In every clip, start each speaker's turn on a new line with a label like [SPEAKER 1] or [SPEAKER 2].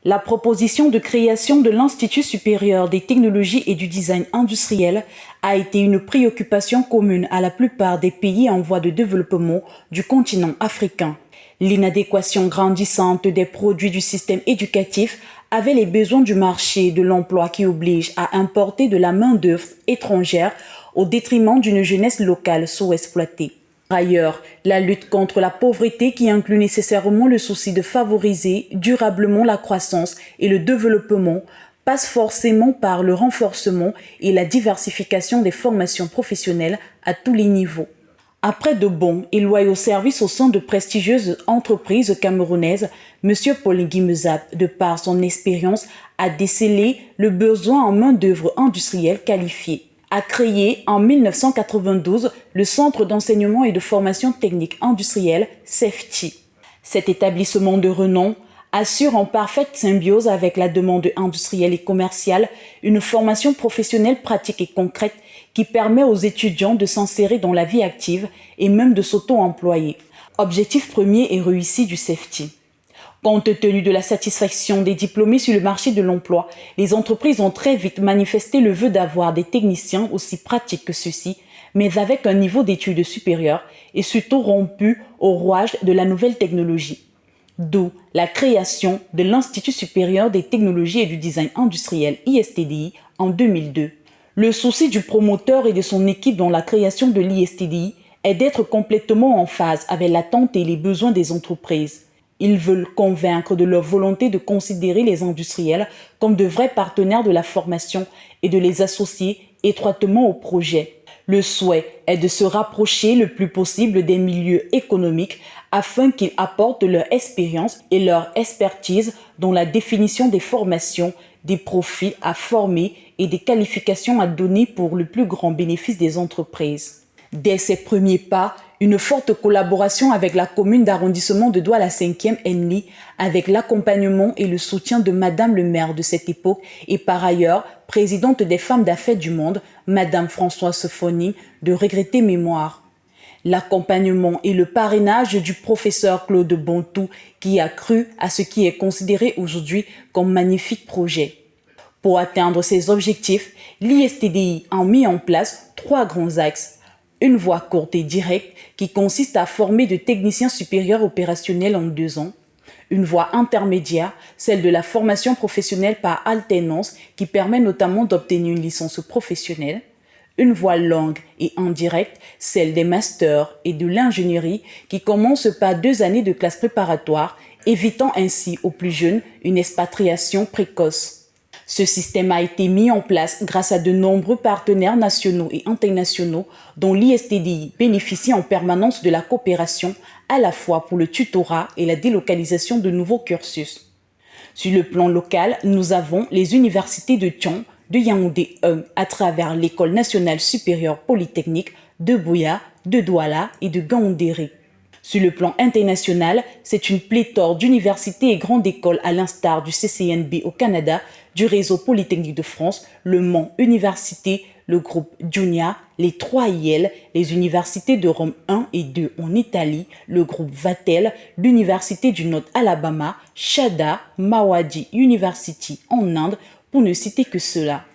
[SPEAKER 1] La proposition de création de l'Institut supérieur des technologies et du design industriel a été une préoccupation commune à la plupart des pays en voie de développement du continent africain. L'inadéquation grandissante des produits du système éducatif avait les besoins du marché de l'emploi qui oblige à importer de la main-d'œuvre étrangère au détriment d'une jeunesse locale sous-exploitée. Par ailleurs, la lutte contre la pauvreté qui inclut nécessairement le souci de favoriser durablement la croissance et le développement passe forcément par le renforcement et la diversification des formations professionnelles à tous les niveaux. Après de bons et loyaux services au sein de prestigieuses entreprises camerounaises, M. Paul-Guy Mezab, de par son expérience, a décelé le besoin en main-d'œuvre industrielle qualifiée. A créé en 1992 le Centre d'enseignement et de formation technique industrielle CEFTI. Cet établissement de renom assure en parfaite symbiose avec la demande industrielle et commerciale une formation professionnelle pratique et concrète qui permet aux étudiants de s'insérer dans la vie active et même de s'auto-employer. Objectif premier et réussi du CEFTI. Compte tenu de la satisfaction des diplômés sur le marché de l'emploi, les entreprises ont très vite manifesté le vœu d'avoir des techniciens aussi pratiques que ceux-ci, mais avec un niveau d'études supérieur et surtout rompu au rouage de la nouvelle technologie. D'où la création de l'Institut supérieur des technologies et du design industriel ISTDI en 2002. Le souci du promoteur et de son équipe dans la création de l'ISTDI est d'être complètement en phase avec l'attente et les besoins des entreprises. Ils veulent convaincre de leur volonté de considérer les industriels comme de vrais partenaires de la formation et de les associer étroitement au projet. Le souhait est de se rapprocher le plus possible des milieux économiques afin qu'ils apportent leur expérience et leur expertise dans la définition des formations, des profils à former et des qualifications à donner pour le plus grand bénéfice des entreprises. Dès ses premiers pas, une forte collaboration avec la commune d'arrondissement de Douala 5e Enli, avec l'accompagnement et le soutien de Madame le maire de cette époque et par ailleurs présidente des femmes d'affaires du monde, Madame Françoise Sophonie, de regretter mémoire. L'accompagnement et le parrainage du professeur Claude Bontou qui a cru à ce qui est considéré aujourd'hui comme magnifique projet. Pour atteindre ces objectifs, l'ISTDI a mis en place 3 grands axes. Une voie courte et directe qui consiste à former de techniciens supérieurs opérationnels en 2 ans. Une voie intermédiaire, celle de la formation professionnelle par alternance qui permet notamment d'obtenir une licence professionnelle. Une voie longue et indirecte, celle des masters et de l'ingénierie qui commence par 2 années de classe préparatoire, évitant ainsi aux plus jeunes une expatriation précoce. Ce système a été mis en place grâce à de nombreux partenaires nationaux et internationaux dont l'ISTDI bénéficie en permanence de la coopération à la fois pour le tutorat et la délocalisation de nouveaux cursus. Sur le plan local, nous avons les universités de Thion, de Yaoundé 1 à travers l'École nationale supérieure polytechnique de Buea, de Douala et de Gaoundéré. Sur le plan international, c'est une pléthore d'universités et grandes écoles à l'instar du CCNB au Canada, du réseau Polytechnique de France, le Mans Université, le groupe Junia, les 3 IEL, les universités de Rome 1 et 2 en Italie, le groupe Vatel, l'Université du Nord Alabama, Shada, Mawadi University en Inde, pour ne citer que cela.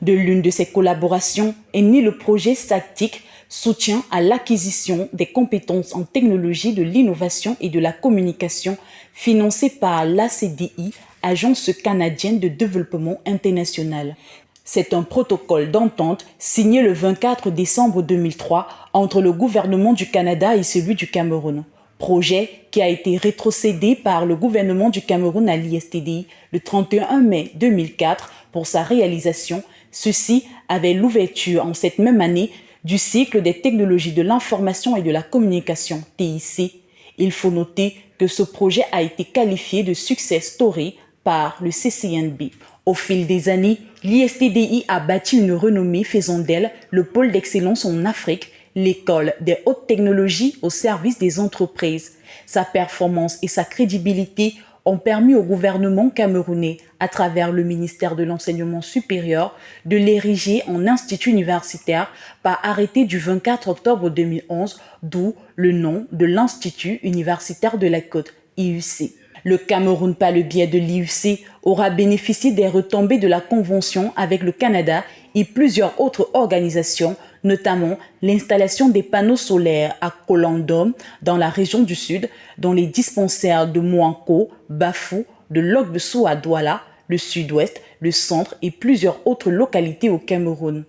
[SPEAKER 1] De l'une de ces collaborations est né le projet SACTIC, soutien à l'acquisition des compétences en technologie de l'innovation et de la communication, financé par l'ACDI, Agence canadienne de développement international. C'est un protocole d'entente signé le 24 décembre 2003 entre le gouvernement du Canada et celui du Cameroun. Projet qui a été rétrocédé par le gouvernement du Cameroun à l'ISTDI le 31 mai 2004 pour sa réalisation, ceci avec l'ouverture en cette même année du cycle des technologies de l'information et de la communication, TIC. Il faut noter que ce projet a été qualifié de success story par le CCNB. Au fil des années, l'ISTDI a bâti une renommée faisant d'elle le pôle d'excellence en Afrique, l'école des hautes technologies au service des entreprises. Sa performance et sa crédibilité ont permis au gouvernement camerounais, à travers le ministère de l'Enseignement supérieur, de l'ériger en institut universitaire par arrêté du 24 octobre 2011, d'où le nom de l'Institut universitaire de la Côte, IUC. Le Cameroun, par le biais de l'IUC, aura bénéficié des retombées de la convention avec le Canada et plusieurs autres organisations, notamment l'installation des panneaux solaires à Kolandom dans la région du Sud, dans les dispensaires de Mouanko, Bafou, de Logbesu à Douala, le Sud-Ouest, le Centre et plusieurs autres localités au Cameroun.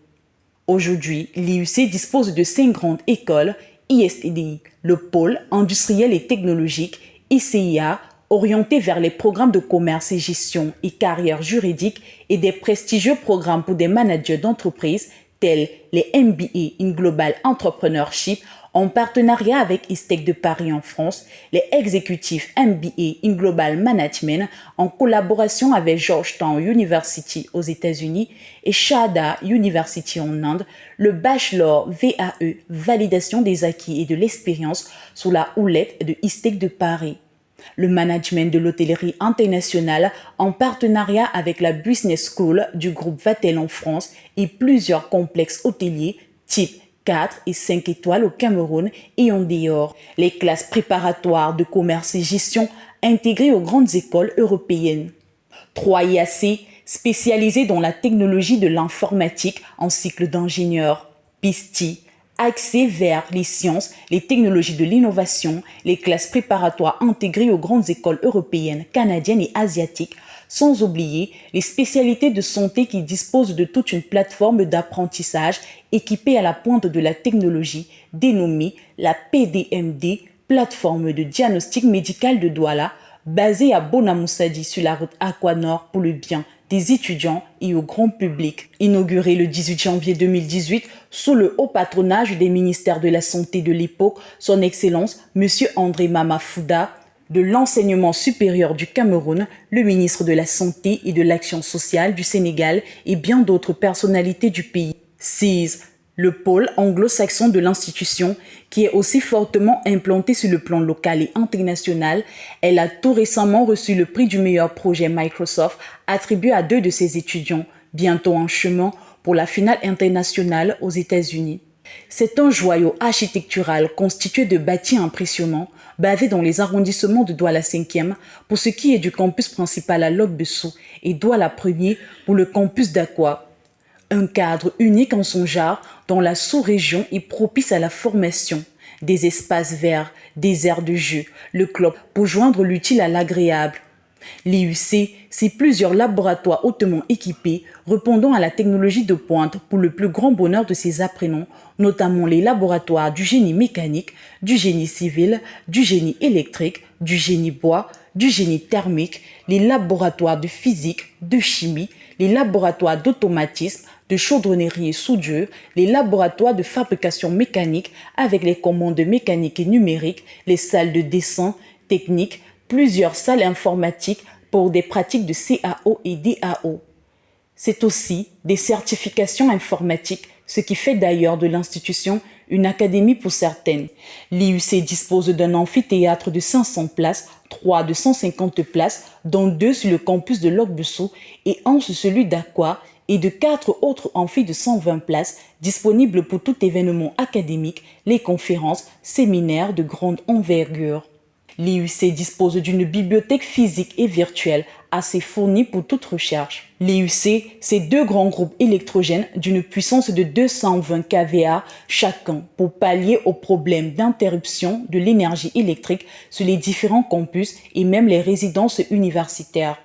[SPEAKER 1] Aujourd'hui, l'IUC dispose de 5 grandes écoles, ISTDI, le pôle industriel et technologique, ICIA, orienté vers les programmes de commerce et gestion et carrière juridique et des prestigieux programmes pour des managers d'entreprise tels les MBA in Global Entrepreneurship en partenariat avec ISTEC de Paris en France, les exécutifs MBA in Global Management en collaboration avec Georgetown University aux États-Unis et Shahada University en Inde, le Bachelor VAE, validation des acquis et de l'expérience sous la houlette de ISTEC de Paris. Le management de l'hôtellerie internationale en partenariat avec la Business School du groupe Vatel en France et plusieurs complexes hôteliers type 4 et 5 étoiles au Cameroun et en dehors. Les classes préparatoires de commerce et gestion intégrées aux grandes écoles européennes. 3 IAC spécialisés dans la technologie de l'informatique en cycle d'ingénieur. PISTI, axé vers les sciences, les technologies de l'innovation, les classes préparatoires intégrées aux grandes écoles européennes, canadiennes et asiatiques, sans oublier les spécialités de santé qui disposent de toute une plateforme d'apprentissage équipée à la pointe de la technologie, dénommée la PDMD, plateforme de diagnostic médical de Douala, basée à Bonamoussadi sur la route Aquanor pour le bien des étudiants et au grand public. Inauguré le 18 janvier 2018 sous le haut patronage des ministères de la Santé de l'époque, son Excellence M. André Mamafouda, de l'enseignement supérieur du Cameroun, le ministre de la Santé et de l'Action sociale du Sénégal et bien d'autres personnalités du pays. 6. Le pôle anglo-saxon de l'institution, qui est aussi fortement implanté sur le plan local et international, elle a tout récemment reçu le prix du meilleur projet Microsoft attribué à 2 de ses étudiants, bientôt en chemin pour la finale internationale aux États-Unis. C'est un joyau architectural constitué de bâtis impressionnants, basé dans les arrondissements de Douala 5e pour ce qui est du campus principal à Logbesu et Douala 1er pour le campus d'Aqua. Un cadre unique en son genre dans la sous-région est propice à la formation, des espaces verts, des aires de jeu, le club pour joindre l'utile à l'agréable. L'IUC, c'est plusieurs laboratoires hautement équipés répondant à la technologie de pointe pour le plus grand bonheur de ses apprenants, notamment les laboratoires du génie mécanique, du génie civil, du génie électrique, du génie bois, du génie thermique, les laboratoires de physique, de chimie, les laboratoires d'automatisme, de chaudronnerie et soudure, les laboratoires de fabrication mécanique avec les commandes mécaniques et numériques, les salles de dessin technique, plusieurs salles informatiques pour des pratiques de CAO et DAO. C'est aussi des certifications informatiques, ce qui fait d'ailleurs de l'institution une académie pour certaines. L'IUC dispose d'un amphithéâtre de 500 places, 3 de 150 places, dont 2 sur le campus de Logbesu et 1 sur celui d'Aqua, et de 4 autres amphis de 120 places disponibles pour tout événement académique, les conférences, séminaires de grande envergure. L'IUC dispose d'une bibliothèque physique et virtuelle assez fournie pour toute recherche. L'IUC, c'est 2 grands groupes électrogènes d'une puissance de 220 kVA chacun pour pallier aux problèmes d'interruption de l'énergie électrique sur les différents campus et même les résidences universitaires.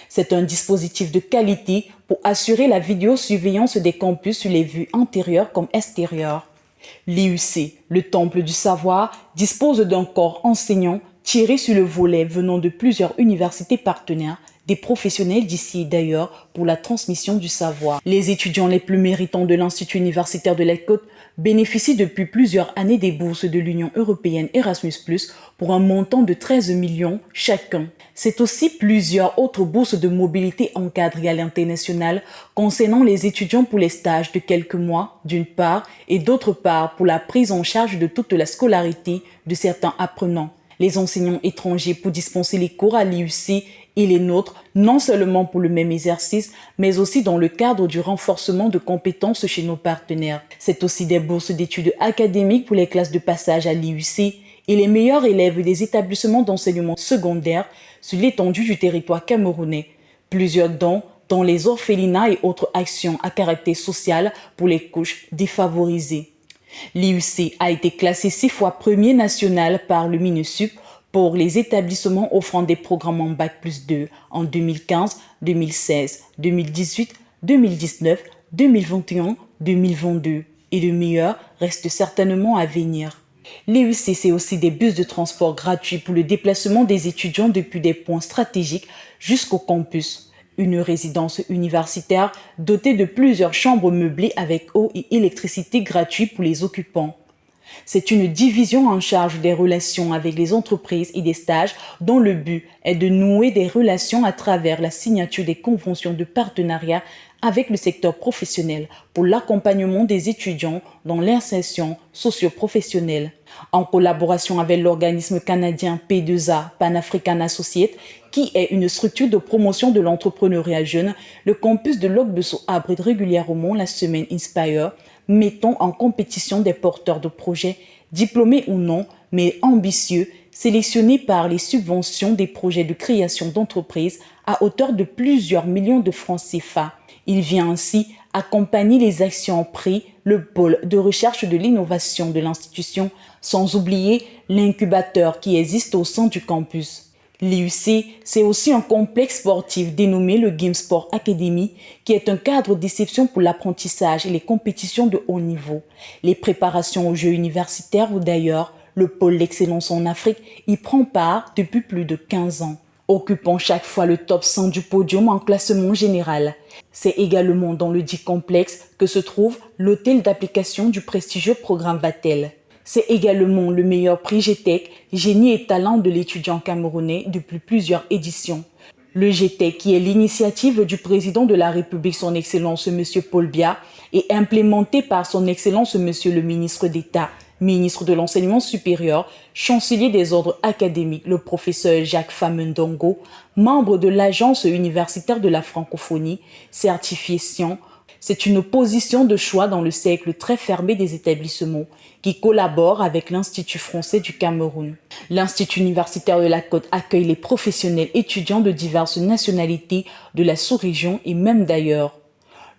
[SPEAKER 1] C'est un dispositif de qualité pour assurer la vidéosurveillance des campus sur les vues intérieures comme extérieures. L'IUC, le temple du savoir, dispose d'un corps enseignant tiré sur le volet venant de plusieurs universités partenaires, des professionnels d'ici et d'ailleurs pour la transmission du savoir. Les étudiants les plus méritants de l'Institut universitaire de la Côte bénéficient depuis plusieurs années des bourses de l'Union européenne Erasmus+, pour un montant de 13 millions chacun. C'est aussi plusieurs autres bourses de mobilité encadrées à l'international concernant les étudiants pour les stages de quelques mois, d'une part, et d'autre part pour la prise en charge de toute la scolarité de certains apprenants. Les enseignants étrangers pour dispenser les cours à l'IUC et les nôtres, non seulement pour le même exercice, mais aussi dans le cadre du renforcement de compétences chez nos partenaires. C'est aussi des bourses d'études académiques pour les classes de passage à l'IUC et les meilleurs élèves des établissements d'enseignement secondaire sur l'étendue du territoire camerounais. Plusieurs dons dans les orphelinats et autres actions à caractère social pour les couches défavorisées. L'IUC a été classé 6 fois premier national par le MINUSUP pour les établissements offrant des programmes en Bac+2 en 2015, 2016, 2018, 2019, 2021, 2022. Et le meilleur reste certainement à venir. L'IUC, c'est aussi des bus de transport gratuits pour le déplacement des étudiants depuis des points stratégiques jusqu'au campus. Une résidence universitaire dotée de plusieurs chambres meublées avec eau et électricité gratuits pour les occupants. C'est une division en charge des relations avec les entreprises et des stages dont le but est de nouer des relations à travers la signature des conventions de partenariat avec le secteur professionnel pour l'accompagnement des étudiants dans l'insertion socio-professionnelle. En collaboration avec l'organisme canadien P2A, Pan-African Associates, qui est une structure de promotion de l'entrepreneuriat jeune, le campus de Logbesso abrite régulièrement la semaine Inspire, mettant en compétition des porteurs de projets, diplômés ou non, mais ambitieux, sélectionnés par les subventions des projets de création d'entreprises à hauteur de plusieurs millions de francs CFA. Il vient ainsi accompagner les actions pris, le pôle de recherche de l'innovation de l'institution, sans oublier l'incubateur qui existe au sein du campus. L'IUC, c'est aussi un complexe sportif dénommé le Game Sport Academy, qui est un cadre d'exception pour l'apprentissage et les compétitions de haut niveau. Les préparations aux Jeux universitaires ou d'ailleurs, le pôle d'excellence en Afrique y prend part depuis plus de 15 ans, occupant chaque fois le top 100 du podium en classement général. C'est également dans le dit complexe que se trouve l'hôtel d'application du prestigieux programme Vatel. C'est également le meilleur prix GTEC, Génie et Talent de l'étudiant camerounais depuis plusieurs éditions. Le GTEC, qui est l'initiative du président de la République, son Excellence M. Paul Biya, est implémenté par son Excellence M. le ministre d'État, ministre de l'Enseignement supérieur, chancelier des ordres académiques, le professeur Jacques Famendongo, membre de l'Agence universitaire de la francophonie, certifié Science. C'est une position de choix dans le cercle très fermé des établissements qui collaborent avec l'Institut français du Cameroun. L'Institut universitaire de la Côte accueille les professionnels étudiants de diverses nationalités de la sous-région et même d'ailleurs.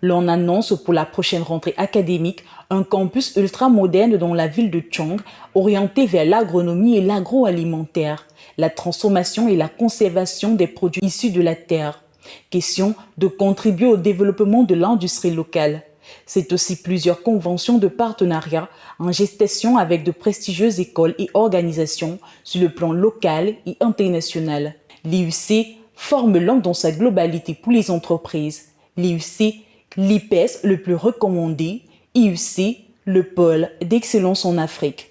[SPEAKER 1] L'on annonce pour la prochaine rentrée académique un campus ultra-moderne dans la ville de Tchong, orienté vers l'agronomie et l'agroalimentaire, la transformation et la conservation des produits issus de la terre. Question de contribuer au développement de l'industrie locale. C'est aussi plusieurs conventions de partenariat en gestation avec de prestigieuses écoles et organisations sur le plan local et international. L'IUC forme l'homme dans sa globalité pour les entreprises. L'IUC, l'IPES le plus recommandé, IUC, le pôle d'excellence en Afrique.